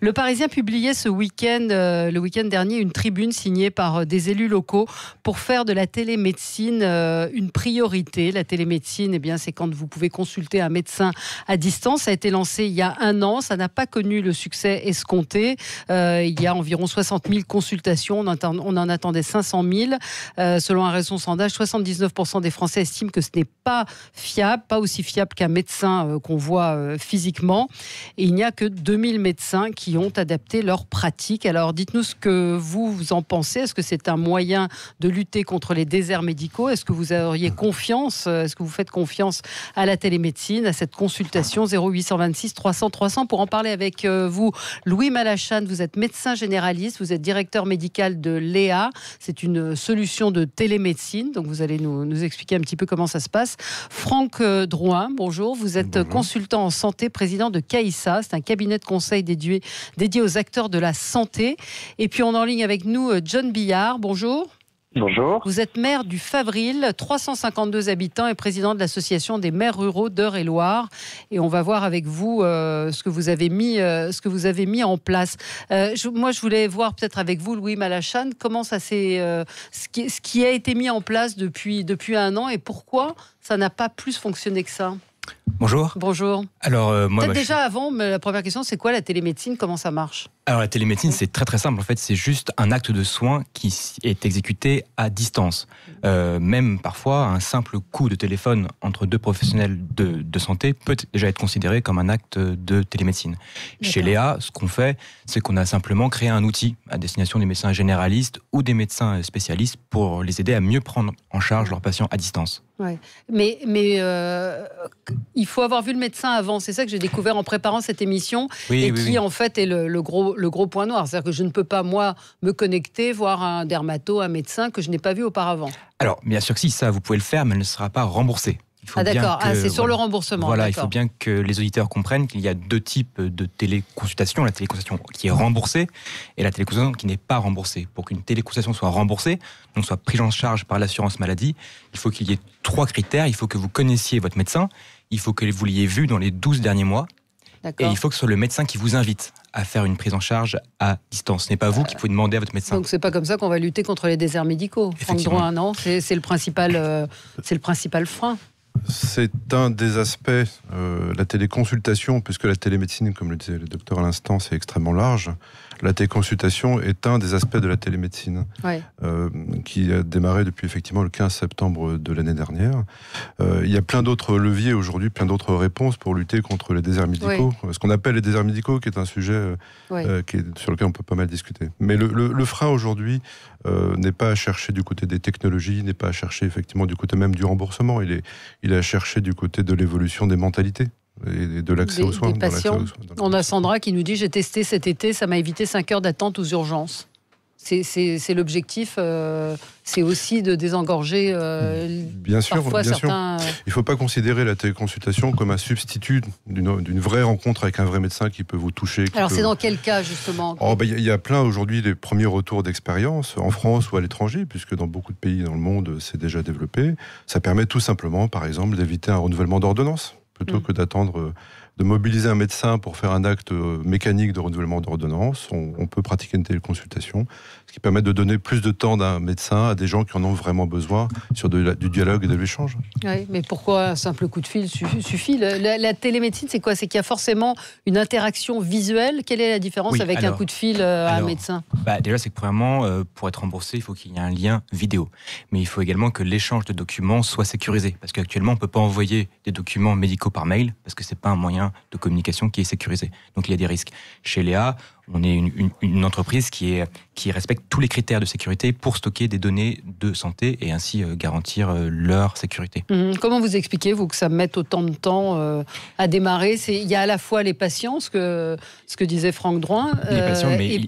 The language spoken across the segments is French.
Le Parisien publiait ce week-end, le week-end dernier, une tribune signée par des élus locaux pour faire de la télémédecine une priorité. La télémédecine, c'est quand vous pouvez consulter un médecin à distance. Ça a été lancé il y a 1 an. Ça n'a pas connu le succès escompté. Il y a environ 60 000 consultations. On en attendait 500 000. Selon un récent sondage, 79% des Français estiment que ce n'est pas fiable, pas aussi fiable qu'un médecin qu'on voit physiquement. Et il n'y a que 2000 médecins qui ont adapté leur pratique. Alors dites-nous ce que vous en pensez. Est-ce que c'est un moyen de lutter contre les déserts médicaux? Est-ce que vous auriez confiance? Est-ce que vous faites confiance à la télémédecine, à cette consultation? 0826 300 300 pour en parler avec vous. Louis Malachane, vous êtes médecin généraliste, vous êtes directeur médical de Léa. C'est une solution de télémédecine. Donc vous allez nous expliquer un petit peu comment ça se passe. Franck Drouin, bonjour. Vous êtes consultant en santé, président de CAISA. C'est un cabinet de conseil dédié aux acteurs de la santé. Et puis on est en ligne avec nous John Billard. Bonjour. Bonjour. Vous êtes maire du Favril, 352 habitants et président de l'association des maires ruraux d'Eure-et-Loir. Et on va voir avec vous ce que vous avez mis en place. Moi, je voulais voir peut-être avec vous, Louis Malachane, comment ça s'est, ce qui a été mis en place depuis 1 an et pourquoi ça n'a pas plus fonctionné que ça. Bonjour. Bonjour. Alors, déjà avant, mais la première question, c'est quoi la télémédecine? Comment ça marche? Alors, la télémédecine, c'est très très simple. En fait, c'est juste un acte de soin qui est exécuté à distance. Même parfois, un simple coup de téléphone entre 2 professionnels de santé peut déjà être considéré comme un acte de télémédecine. D'accord. Chez Léa, ce qu'on fait, c'est qu'on a simplement créé un outil à destination des médecins généralistes ou des médecins spécialistes pour les aider à mieux prendre en charge leurs patients à distance. Ouais. Mais il faut avoir vu le médecin avant. C'est ça que j'ai découvert en préparant cette émission en fait est le gros point noir. C'est-à-dire que je ne peux pas, moi, me connecter, voir un dermato, un médecin que je n'ai pas vu auparavant. Alors, bien sûr que si, ça, vous pouvez le faire, mais elle ne sera pas remboursée. D'accord, c'est sur le remboursement. Voilà, il faut bien que les auditeurs comprennent qu'il y a 2 types de téléconsultation. La téléconsultation qui est remboursée et la téléconsultation qui n'est pas remboursée. Pour qu'une téléconsultation soit remboursée, donc soit prise en charge par l'assurance maladie, il faut qu'il y ait 3 critères. Il faut que vous connaissiez votre médecin, il faut que vous l'ayez vu dans les 12 derniers mois, et il faut que ce soit le médecin qui vous invite à faire une prise en charge à distance. Ce n'est pas vous qui pouvez demander à votre médecin. Donc c'est pas comme ça qu'on va lutter contre les déserts médicaux. Franck Drouin, non, c'est le principal frein. C'est un des aspects, la téléconsultation, puisque la télémédecine, comme le disait le docteur à l'instant, c'est extrêmement large. La téléconsultation est un des aspects de la télémédecine, qui a démarré depuis effectivement le 15 septembre de l'année dernière. Il y a plein d'autres leviers aujourd'hui, plein d'autres réponses pour lutter contre les déserts médicaux. Ce qu'on appelle les déserts médicaux, qui est un sujet sur lequel on peut pas mal discuter. Mais le frein aujourd'hui n'est pas à chercher du côté des technologies, n'est pas à chercher effectivement du côté même du remboursement. Il est à chercher du côté de l'évolution des mentalités et de l'accès aux soins. Des patients. On a Sandra qui nous dit: j'ai testé cet été, ça m'a évité 5 heures d'attente aux urgences. C'est l'objectif, c'est aussi de désengorger bien sûr, certains... Il ne faut pas considérer la téléconsultation comme un substitut d'une vraie rencontre avec un vrai médecin qui peut vous toucher. Alors c'est dans quel cas justement? Il y a plein aujourd'hui des premiers retours d'expérience en France ou à l'étranger, puisque dans beaucoup de pays dans le monde c'est déjà développé. Ça permet tout simplement, par exemple, d'éviter un renouvellement d'ordonnance, plutôt que d'attendre... de mobiliser un médecin pour faire un acte mécanique de renouvellement d'ordonnance. On peut pratiquer une téléconsultation, ce qui permet de donner plus de temps d'un médecin à des gens qui en ont vraiment besoin sur du dialogue et de l'échange. Oui, mais pourquoi un simple coup de fil suffit? La télémédecine, c'est quoi? C'est qu'il y a forcément une interaction visuelle. Quelle est la différence avec un coup de fil à un médecin? Déjà, c'est que premièrement, pour être remboursé, il faut qu'il y ait un lien vidéo. Mais il faut également que l'échange de documents soit sécurisé. Parce qu'actuellement, on ne peut pas envoyer des documents médicaux par mail, parce que ce n'est pas un moyen de communication qui est sécurisé. Donc il y a des risques. Chez Léa, on est une entreprise qui respecte tous les critères de sécurité pour stocker des données de santé et ainsi garantir leur sécurité. Comment vous expliquez, vous, que ça mette autant de temps à démarrer? Il y a à la fois les patients, ce que disait Franck Drouin,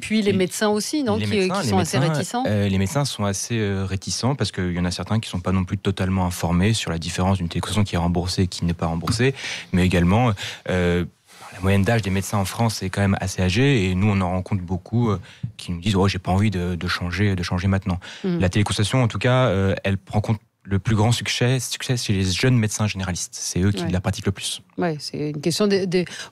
puis les médecins aussi, non, qui sont assez réticents. Les médecins sont assez réticents parce qu'il y en a certains qui ne sont pas non plus totalement informés sur la différence d'une téléconsultation qui est remboursée et qui n'est pas remboursée, mais également... la moyenne d'âge des médecins en France est quand même assez âgée et nous on en rencontre beaucoup qui nous disent j'ai pas envie de changer maintenant. La téléconsultation en tout cas elle prend compte le plus grand succès chez les jeunes médecins généralistes. C'est eux qui la pratiquent le plus. Oui, c'est une question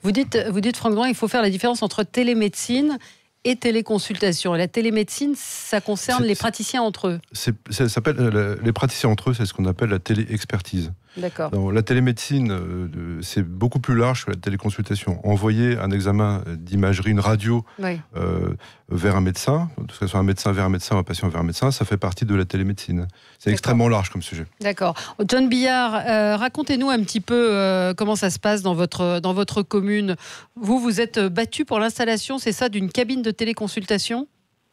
Vous dites, Franck Drouin, il faut faire la différence entre télémédecine et téléconsultation. Et la télémédecine, ça concerne les praticiens entre eux. Ça s'appelle, les praticiens entre eux, c'est ce qu'on appelle la téléexpertise. D'accord. Donc, la télémédecine, c'est beaucoup plus large que la téléconsultation. Envoyer un examen d'imagerie, une radio vers un médecin, que ce soit un médecin vers un médecin, un patient vers un médecin, ça fait partie de la télémédecine. C'est extrêmement large comme sujet. D'accord. John Billard, racontez-nous un petit peu comment ça se passe dans votre commune. Vous êtes battu pour l'installation, c'est ça, d'une cabine de téléconsultation ?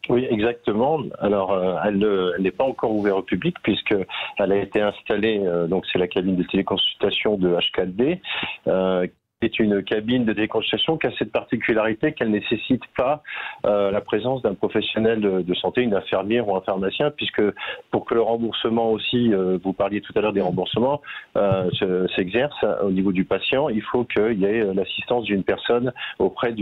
Oui, exactement. Alors, elle n'est pas encore ouverte au public puisqu'elle a été installée, donc c'est la cabine de téléconsultation de H4D, c'est une cabine de téléconsultation qui a cette particularité qu'elle ne nécessite pas la présence d'un professionnel de santé, une infirmière ou un pharmacien, puisque pour que le remboursement aussi, vous parliez tout à l'heure des remboursements, s'exerce au niveau du patient, il faut qu'il y ait l'assistance d'une personne auprès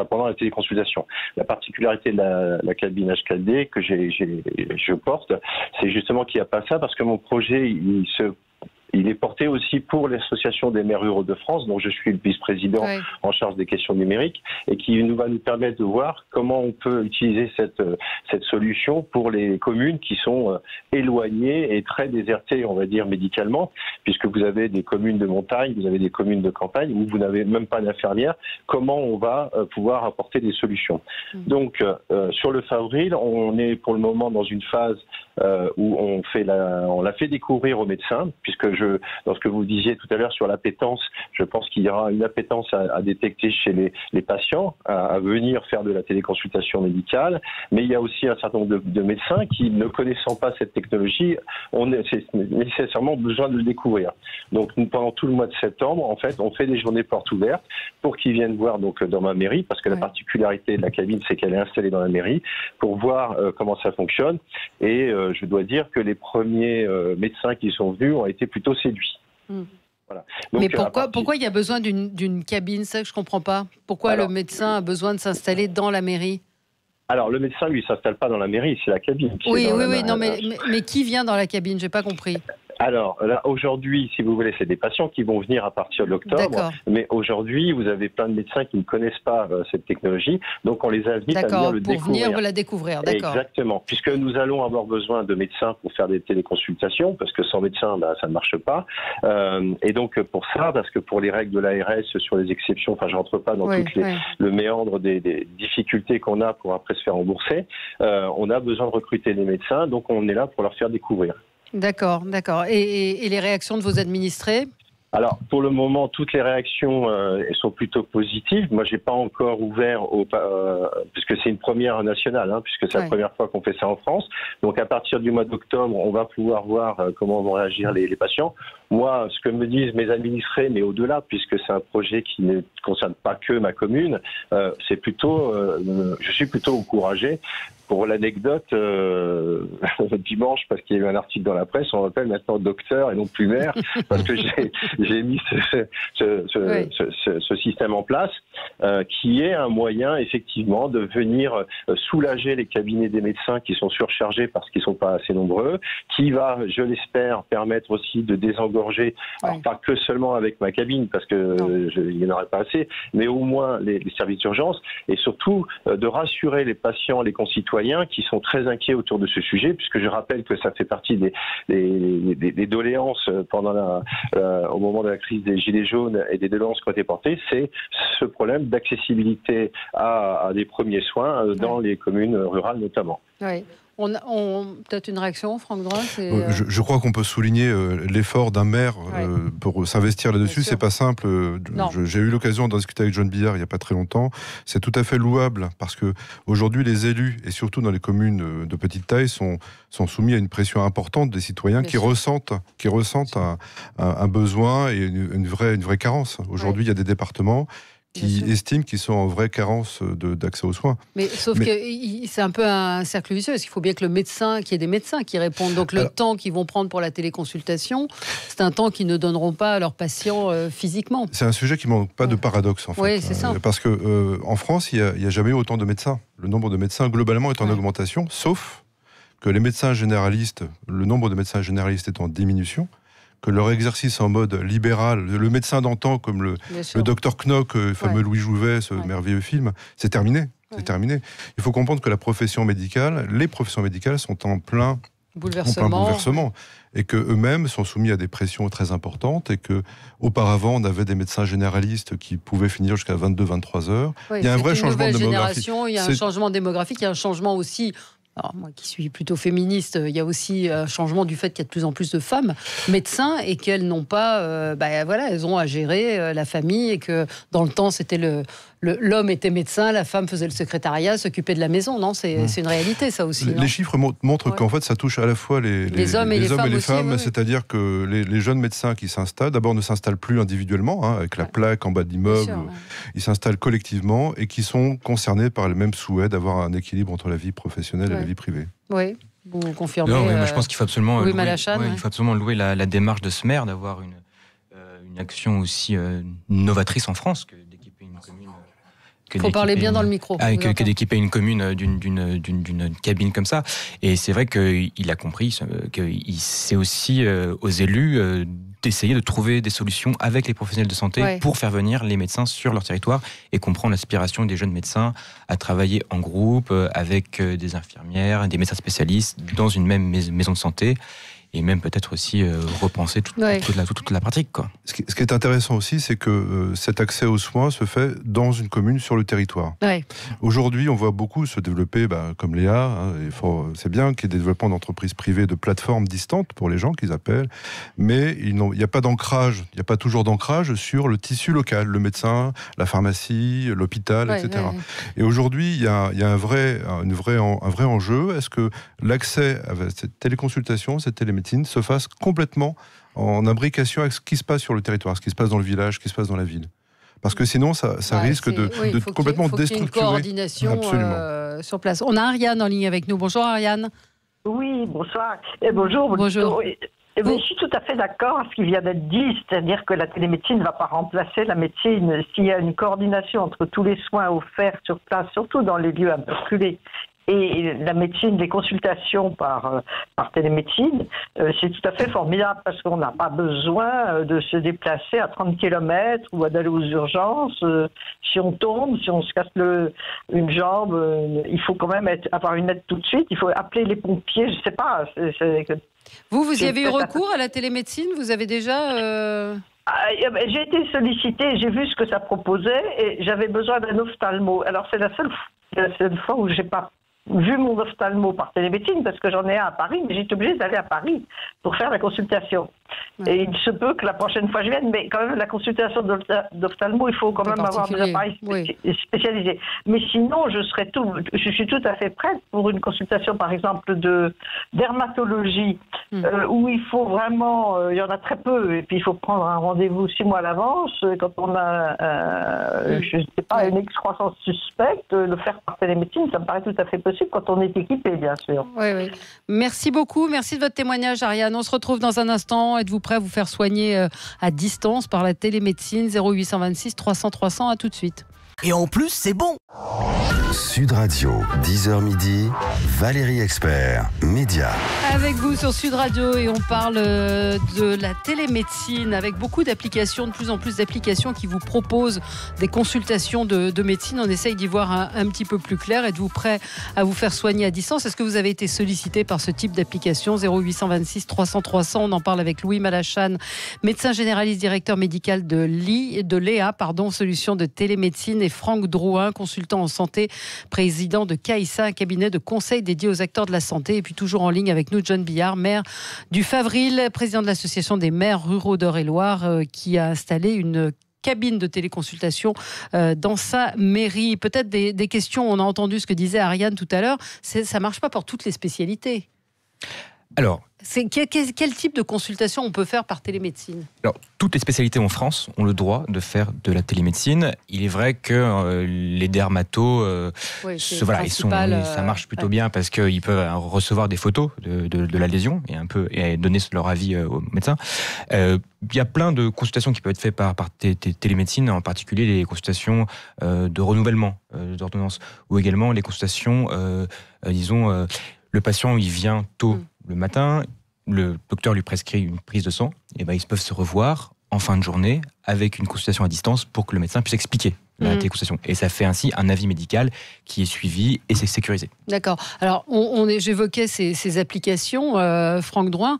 pendant la téléconsultation. La particularité de la cabine H4D que je porte, c'est justement qu'il n'y a pas ça, parce que mon projet, il est porté aussi pour l'Association des maires ruraux de France, dont je suis le vice-président en charge des questions numériques, et qui va nous permettre de voir comment on peut utiliser cette solution pour les communes qui sont éloignées et très désertées, on va dire, médicalement, puisque vous avez des communes de montagne, vous avez des communes de campagne où vous n'avez même pas d'infirmière. Comment on va pouvoir apporter des solutions? Donc, sur le Favril, on est pour le moment dans une phase où on l'a fait découvrir aux médecins, puisque dans ce que vous disiez tout à l'heure sur l'appétence, je pense qu'il y aura une appétence à détecter chez les patients, à venir faire de la téléconsultation médicale, mais il y a aussi un certain nombre de médecins qui, ne connaissant pas cette technologie, ont nécessairement besoin de le découvrir. Donc pendant tout le mois de septembre, en fait, on fait des journées portes ouvertes pour qu'ils viennent voir donc dans ma mairie, parce que la particularité de la cabine, c'est qu'elle est installée dans la mairie, pour voir comment ça fonctionne. Et je dois dire que les premiers médecins qui sont venus ont été plutôt séduits. Voilà. Donc, mais pourquoi il y a besoin d'une cabine? Ça que je ne comprends pas. Pourquoi le médecin a besoin de s'installer dans la mairie? Alors, le médecin, lui, ne s'installe pas dans la mairie, c'est la cabine. Oui, mais qui vient dans la cabine? Je n'ai pas compris. Alors, là, aujourd'hui, si vous voulez, c'est des patients qui vont venir à partir de l'octobre. Mais aujourd'hui, vous avez plein de médecins qui ne connaissent pas cette technologie. Donc, on les invite à venir le découvrir. Pour venir la découvrir, d'accord. Exactement. Puisque nous allons avoir besoin de médecins pour faire des téléconsultations, parce que sans médecin, ça ne marche pas. Et donc, pour ça, parce que pour les règles de l'ARS sur les exceptions, enfin, je ne rentre pas dans le méandre des difficultés qu'on a pour après se faire rembourser, on a besoin de recruter des médecins. Donc, on est là pour leur faire découvrir. D'accord. Et les réactions de vos administrés? Alors, pour le moment, toutes les réactions sont plutôt positives. Moi, j'ai pas encore ouvert, puisque c'est une première nationale, puisque c'est la première fois qu'on fait ça en France. Donc, à partir du mois d'octobre, on va pouvoir voir comment vont réagir les patients. Moi, ce que me disent mes administrés, mais au-delà, puisque c'est un projet qui ne concerne pas que ma commune, c'est plutôt, je suis plutôt encouragé. Pour l'anecdote, dimanche, parce qu'il y a eu un article dans la presse, on m'appelle maintenant docteur et non plus maire, parce que j'ai mis ce système en place, qui est un moyen, effectivement, de venir soulager les cabinets des médecins qui sont surchargés parce qu'ils ne sont pas assez nombreux, qui va, je l'espère, permettre aussi de désengorger, alors pas que seulement avec ma cabine, parce que il n'y en aurait pas assez, mais au moins les services d'urgence, et surtout de rassurer les patients, les concitoyens, qui sont très inquiets autour de ce sujet, puisque je rappelle que ça fait partie des doléances pendant au moment de la crise des Gilets jaunes et des doléances qui ont été portées, c'est ce problème d'accessibilité à des premiers soins dans les communes rurales notamment. Oui. Peut-être une réaction, Franck Drouin? Je crois qu'on peut souligner l'effort d'un maire pour s'investir là-dessus. C'est pas simple. J'ai eu l'occasion d'en discuter avec John Billard il n'y a pas très longtemps. C'est tout à fait louable parce que aujourd'hui, les élus, et surtout dans les communes de petite taille, sont soumis à une pression importante des citoyens qui ressentent un besoin et une vraie carence. Aujourd'hui, il y a des départements qui estiment qu'ils sont en vraie carence d'accès aux soins. Mais que c'est un peu un cercle vicieux, parce qu'il faut bien que qu'il y ait des médecins qui répondent. Donc le temps qu'ils vont prendre pour la téléconsultation, c'est un temps qu'ils ne donneront pas à leurs patients physiquement. C'est un sujet qui ne manque pas de paradoxe, en fait. Oui, c'est ça. Parce qu'en France, il n'y a jamais eu autant de médecins. Le nombre de médecins, globalement, est en augmentation, sauf que les médecins généralistes, le nombre de médecins généralistes est en diminution, que leur exercice en mode libéral, le médecin d'antan comme le docteur Knock, le fameux Louis Jouvet, ce merveilleux film, c'est terminé. C'est terminé. Il faut comprendre que les professions médicales sont en plein bouleversement, et qu'eux-mêmes sont soumis à des pressions très importantes, et qu'auparavant, on avait des médecins généralistes qui pouvaient finir jusqu'à 22-23 heures. Oui, il y a un vrai changement démographique. Il y a un changement démographique, il y a un changement aussi. Alors, moi qui suis plutôt féministe, il y a aussi un changement du fait qu'il y a de plus en plus de femmes médecins et qu'elles n'ont pas, elles ont à gérer la famille, et que dans le temps c'était l'homme était médecin, la femme faisait le secrétariat, s'occupait de la maison. Non, c'est une réalité, ça aussi. Les chiffres montrent qu'en fait ça touche à la fois les hommes et les femmes, c'est-à-dire que les jeunes médecins qui s'installent, d'abord ne s'installent plus individuellement, avec la plaque en bas d'immeuble, ils s'installent collectivement et qui sont concernés par le même souhait d'avoir un équilibre entre la vie professionnelle et la vie privée. Oui, vous confirmez. Non, moi, je pense qu'il faut absolument il faut absolument louer la démarche de ce maire d'avoir une action aussi novatrice en France que d'équiper une commune. Il faut parler bien dans le micro. Que d'équiper une commune d'une cabine comme ça. Et c'est vrai qu'il a compris que c'est aussi aux élus d'essayer de trouver des solutions avec les professionnels de santé pour faire venir les médecins sur leur territoire et comprendre l'aspiration des jeunes médecins à travailler en groupe avec des infirmières, des médecins spécialistes dans une même maison de santé. Et même peut-être aussi repenser toute la pratique, quoi. Ce qui est intéressant aussi, c'est que cet accès aux soins se fait dans une commune sur le territoire. Ouais. Aujourd'hui, on voit beaucoup se développer, comme Léa, c'est bien qu'il y ait des développements d'entreprises privées, de plateformes distantes pour les gens qu'ils appellent, mais il n'y a pas d'ancrage, il n'y a pas toujours d'ancrage sur le tissu local, le médecin, la pharmacie, l'hôpital, etc. Et aujourd'hui, il y a un vrai enjeu. Est-ce que l'accès à cette téléconsultation, cette télémédecine se fasse complètement en imbrication avec ce qui se passe sur le territoire, ce qui se passe dans le village, ce qui se passe dans la ville. Parce que sinon, ça risque de complètement déstructurer. Il faut qu'il y ait une coordination sur place. On a Ariane en ligne avec nous. Bonjour Ariane. Oui, bonsoir. Et bonjour. Je suis tout à fait d'accord avec ce qui vient d'être dit, c'est-à-dire que la télémédecine ne va pas remplacer la médecine. S'il y a une coordination entre tous les soins offerts sur place, surtout dans les lieux un peu reculés, et la médecine, les consultations par télémédecine, c'est tout à fait formidable parce qu'on n'a pas besoin de se déplacer à 30 km ou d'aller aux urgences. Si on tombe, si on se casse une jambe, il faut quand même avoir une aide tout de suite. Il faut appeler les pompiers, je ne sais pas. Vous y avez eu recours à la télémédecine? Vous avez déjà... J'ai été sollicitée, j'ai vu ce que ça proposait et j'avais besoin d'un ophtalmo. Alors c'est la seule fois où j'ai pas vu mon ophtalmo par télémédecine, parce que j'en ai un à Paris, mais j'étais obligée d'aller à Paris pour faire la consultation. Ouais. Et il se peut que la prochaine fois je vienne, mais quand même la consultation d'ophtalmo, il faut quand même avoir des appareils spécialisés. Mais sinon, je suis tout à fait prête pour une consultation, par exemple, de dermatologie, où il faut vraiment, il y en a très peu, et puis il faut prendre un rendez-vous 6 mois à l'avance. Quand on a, je ne sais pas, une excroissance suspecte, le faire par télémédecine, ça me paraît tout à fait possible quand on est équipé, bien sûr. Oui. Merci beaucoup. Merci de votre témoignage, Ariane. On se retrouve dans un instant. Êtes-vous prêt à vous faire soigner à distance par la télémédecine? 0826 300 300. À tout de suite. Et en plus, c'est bon. Sud Radio, 10h midi, Valérie Expert, Média. Avec vous sur Sud Radio, et on parle de la télémédecine avec beaucoup d'applications, de plus en plus d'applications qui vous proposent des consultations de médecine. On essaye d'y voir un petit peu plus clair. Êtes-vous prêt à vous faire soigner à distance? Est-ce que vous avez été sollicité par ce type d'application? 0826 300 300. On en parle avec Louis Malachane, médecin généraliste, directeur médical de Léa, solution de télémédecine, et Franck Drouin, consultant en santé, président de CAISA, un cabinet de conseil dédié aux acteurs de la santé. Et puis toujours en ligne avec nous, John Billard, maire du Favril, président de l'association des maires ruraux d'Eure-et-Loire, qui a installé une cabine de téléconsultation dans sa mairie. Peut-être des questions, on a entendu ce que disait Ariane tout à l'heure, ça ne marche pas pour toutes les spécialités. Alors, quel type de consultation on peut faire par télémédecine? Alors, toutes les spécialités en France ont le droit de faire de la télémédecine. Il est vrai que les dermatos, ça marche plutôt bien parce qu'ils peuvent recevoir des photos de la lésion et donner leur avis au médecin. Il y a plein de consultations qui peuvent être faites par télémédecine, en particulier les consultations de renouvellement d'ordonnance, ou également les consultations, Le patient, il vient tôt le matin, le docteur lui prescrit une prise de sang, et ben, ils peuvent se revoir en fin de journée avec une consultation à distance pour que le médecin puisse expliquer la téléconsultation. Et ça fait ainsi un avis médical qui est suivi et c'est sécurisé. D'accord. Alors, j'évoquais ces applications, Franck Drouin.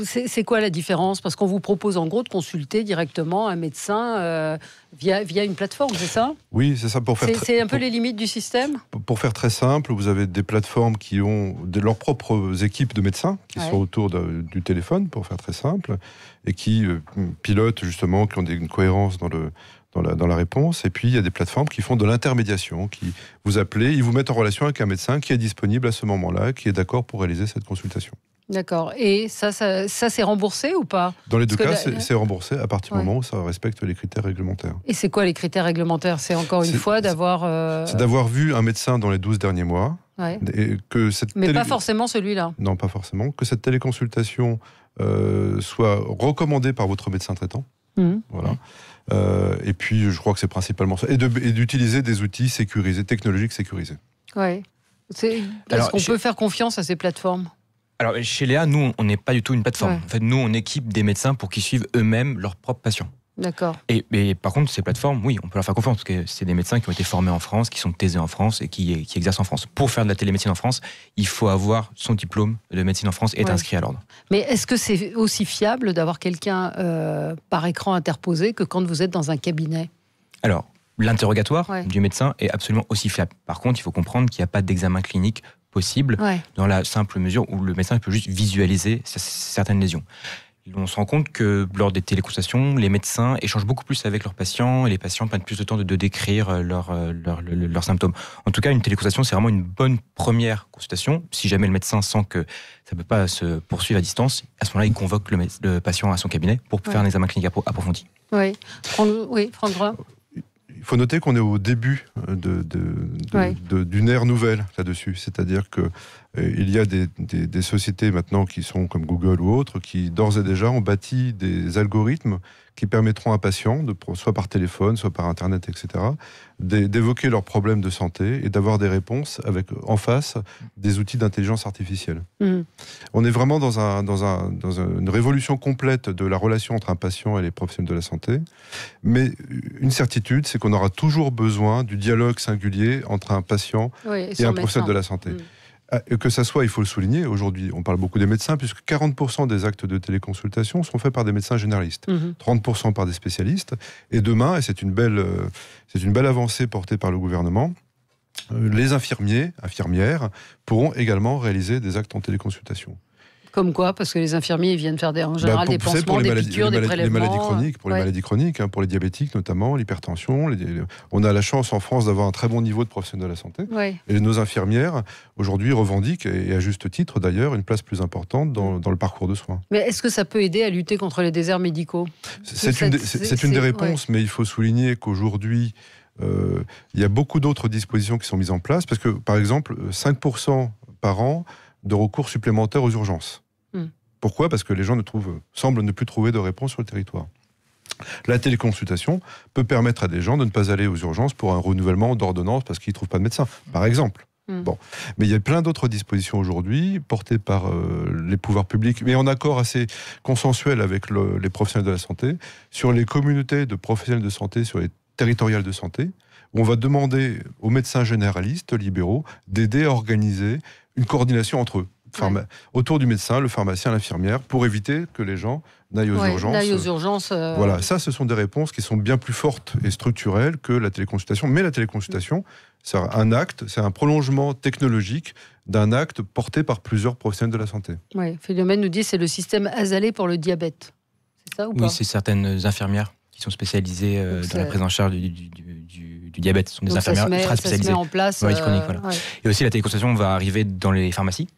C'est quoi la différence? Parce qu'on vous propose en gros de consulter directement un médecin via une plateforme, c'est ça? Oui, c'est ça. C'est un peu les limites du système? Pour faire très simple, vous avez des plateformes qui ont leurs propres équipes de médecins qui sont autour du téléphone, pour faire très simple, et qui pilotent justement, qui ont une cohérence dans la réponse. Et puis, il y a des plateformes qui font de l'intermédiation, qui vous appelez, ils vous mettent en relation avec un médecin qui est disponible à ce moment-là, qui est d'accord pour réaliser cette consultation. D'accord. Et ça c'est remboursé ou pas? Dans les deux cas, c'est remboursé à partir du moment où ça respecte les critères réglementaires. Et c'est quoi les critères réglementaires? C'est encore une fois d'avoir... C'est d'avoir vu un médecin dans les 12 derniers mois. Et que mais pas forcément celui-là. Non, pas forcément. Que cette téléconsultation soit recommandée par votre médecin traitant. Voilà. Et puis, je crois que c'est principalement ça. Et d'utiliser des outils sécurisés, technologiques sécurisés. Oui. Est-ce qu'on peut faire confiance à ces plateformes? Alors, chez Léa, nous, on n'est pas du tout une plateforme. En fait, nous, on équipe des médecins pour qu'ils suivent eux-mêmes leurs propres patients. D'accord. Et par contre, ces plateformes, oui, on peut leur faire confiance, parce que c'est des médecins qui ont été formés en France, qui sont thésés en France et qui exercent en France. Pour faire de la télémédecine en France, il faut avoir son diplôme de médecine en France et être inscrit à l'ordre. Mais est-ce que c'est aussi fiable d'avoir quelqu'un par écran interposé que quand vous êtes dans un cabinet? Alors, l'interrogatoire du médecin est absolument aussi fiable. Par contre, il faut comprendre qu'il n'y a pas d'examen clinique possible dans la simple mesure où le médecin peut juste visualiser certaines lésions. On se rend compte que lors des téléconsultations, les médecins échangent beaucoup plus avec leurs patients et les patients prennent plus de temps de décrire leurs symptômes. En tout cas, une téléconsultation, c'est vraiment une bonne première consultation. Si jamais le médecin sent que ça ne peut pas se poursuivre à distance, à ce moment-là, il convoque le patient à son cabinet pour faire un examen clinique approfondi. Oui, Franck Drouin. Il faut noter qu'on est au début d'une ère nouvelle là-dessus. C'est-à-dire qu'il y a des sociétés maintenant qui sont comme Google ou autres, qui d'ores et déjà ont bâti des algorithmes qui permettront à un patient, soit par téléphone, soit par Internet, etc., d'évoquer leurs problèmes de santé et d'avoir des réponses avec en face des outils d'intelligence artificielle. On est vraiment dans une révolution complète de la relation entre un patient et les professionnels de la santé. Mais une certitude, c'est qu'on aura toujours besoin du dialogue singulier entre un patient et un professionnel de la santé. Que ça soit, il faut le souligner, aujourd'hui, on parle beaucoup des médecins, puisque 40% des actes de téléconsultation sont faits par des médecins généralistes, 30% par des spécialistes, et demain, et c'est une belle avancée portée par le gouvernement, les infirmières pourront également réaliser des actes en téléconsultation. Comme quoi? Parce que les infirmiers ils viennent faire en général des pansements, des piqûres, des prélèvements. Les maladies chroniques, pour les maladies chroniques, pour les diabétiques notamment, l'hypertension. On a la chance en France d'avoir un très bon niveau de professionnels de la santé. Et nos infirmières, aujourd'hui, revendiquent, et à juste titre d'ailleurs, une place plus importante dans le parcours de soins. Mais est-ce que ça peut aider à lutter contre les déserts médicaux? C'est une des réponses, mais il faut souligner qu'aujourd'hui, il y a beaucoup d'autres dispositions qui sont mises en place, parce que, par exemple, 5% par an de recours supplémentaires aux urgences. Pourquoi? Parce que les gens semblent ne plus trouver de réponse sur le territoire. La téléconsultation peut permettre à des gens de ne pas aller aux urgences pour un renouvellement d'ordonnance parce qu'ils ne trouvent pas de médecin, par exemple. Bon. Mais il y a plein d'autres dispositions aujourd'hui portées par les pouvoirs publics, mais en accord assez consensuel avec les professionnels de la santé, sur les communautés de professionnels de santé, sur les territoriales de santé, où on va demander aux médecins généralistes libéraux d'aider à organiser une coordination entre eux. Autour du médecin, le pharmacien, l'infirmière, pour éviter que les gens n'aillent aux urgences. Voilà, ça, ce sont des réponses qui sont bien plus fortes et structurelles que la téléconsultation. Mais la téléconsultation, c'est un acte, c'est un prolongement technologique d'un acte porté par plusieurs professionnels de la santé. Oui, Philomène nous dit que c'est le système Azalée pour le diabète. C'est ça ou pas? Oui, c'est certaines infirmières qui sont spécialisées dans la prise en charge du diabète. Ce sont des infirmières ultra spécialisées. Ça se met en place. Et aussi, la téléconsultation va arriver dans les pharmacies,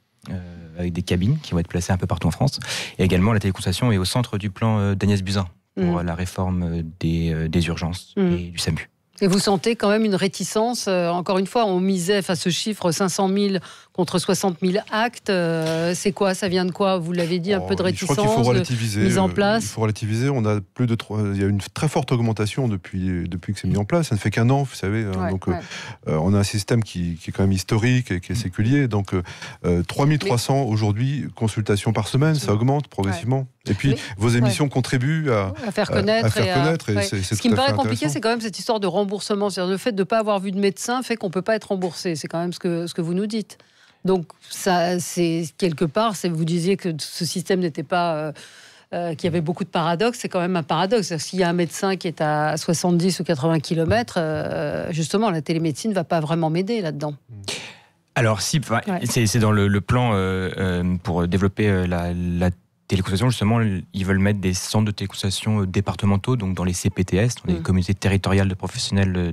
avec des cabines qui vont être placées un peu partout en France. Et également, la téléconsultation est au centre du plan d'Agnès Buzyn pour la réforme des urgences et du SAMU. Et vous sentez quand même une réticence, encore une fois, on misait, ce chiffre 500 000 contre 60 000 actes, c'est quoi? Ça vient de quoi? Vous l'avez dit, un peu de réticence, je crois qu'il faut relativiser, mise en place. Il faut relativiser, il y a une très forte augmentation depuis que c'est mis en place, ça ne fait qu'un an, vous savez, on a un système qui est quand même historique et qui est séculier, donc 3300 aujourd'hui consultations par semaine, ça augmente progressivement. Et puis, vos émissions contribuent à faire connaître. Ce qui me paraît compliqué, c'est quand même cette histoire de remboursement. C'est-à-dire le fait de ne pas avoir vu de médecin fait qu'on ne peut pas être remboursé. C'est quand même ce que vous nous dites. Donc, ça, c'est quelque part, vous disiez que ce système n'était pas... qu'il y avait beaucoup de paradoxes, c'est quand même un paradoxe. S'il y a un médecin qui est à 70 ou 80 km, justement, la télémédecine ne va pas vraiment m'aider là-dedans. Alors, c'est dans le plan pour développer la téléconsultation, justement, ils veulent mettre des centres de téléconsultation départementaux, donc dans les CPTS, dans les communautés territoriales de professionnels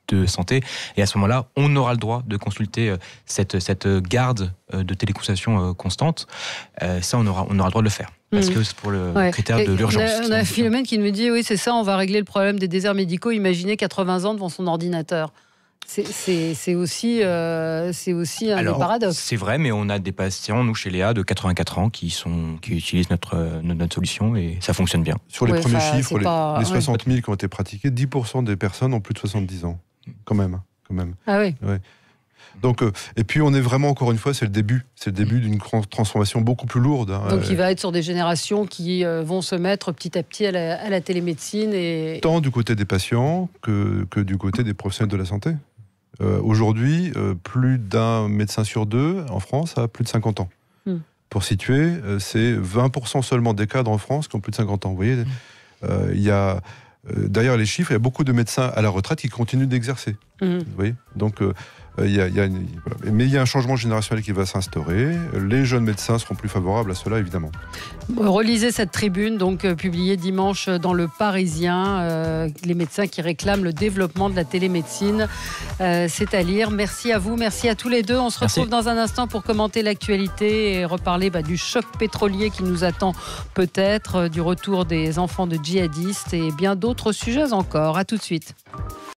de santé. Et à ce moment-là, on aura le droit de consulter cette garde de téléconsultation constante. Ça, on aura le droit de le faire. Parce que c'est pour le critère de l'urgence. On a Philomène qui nous dit, oui, c'est ça, on va régler le problème des déserts médicaux. Imaginez 80 ans devant son ordinateur. C'est aussi un des paradoxes. C'est vrai, mais on a des patients, nous, chez Léa, de 84 ans qui utilisent notre solution et ça fonctionne bien. Sur les premiers chiffres, les 60 000 qui ont été pratiqués, 10% des personnes ont plus de 70 ans. Quand même. Ah oui. Ouais. Donc, et puis on est vraiment, encore une fois, c'est le début d'une transformation beaucoup plus lourde. Donc il va être sur des générations qui vont se mettre petit à petit à la télémédecine. Tant du côté des patients que du côté des professionnels de la santé. Aujourd'hui, plus d'un médecin sur deux en France a plus de 50 ans. Pour situer, c'est 20% seulement des cadres en France qui ont plus de 50 ans. Vous voyez, il y a... Derrière les chiffres, il y a beaucoup de médecins à la retraite qui continuent d'exercer. Vous voyez, donc... mais il y a un changement générationnel qui va s'instaurer. Les jeunes médecins seront plus favorables à cela, évidemment. Relisez cette tribune, donc publiée dimanche dans Le Parisien. Les médecins qui réclament le développement de la télémédecine. C'est à lire. Merci à vous, merci à tous les deux. On se retrouve dans un instant pour commenter l'actualité et reparler du choc pétrolier qui nous attend peut-être, du retour des enfants de djihadistes et bien d'autres sujets encore. À tout de suite.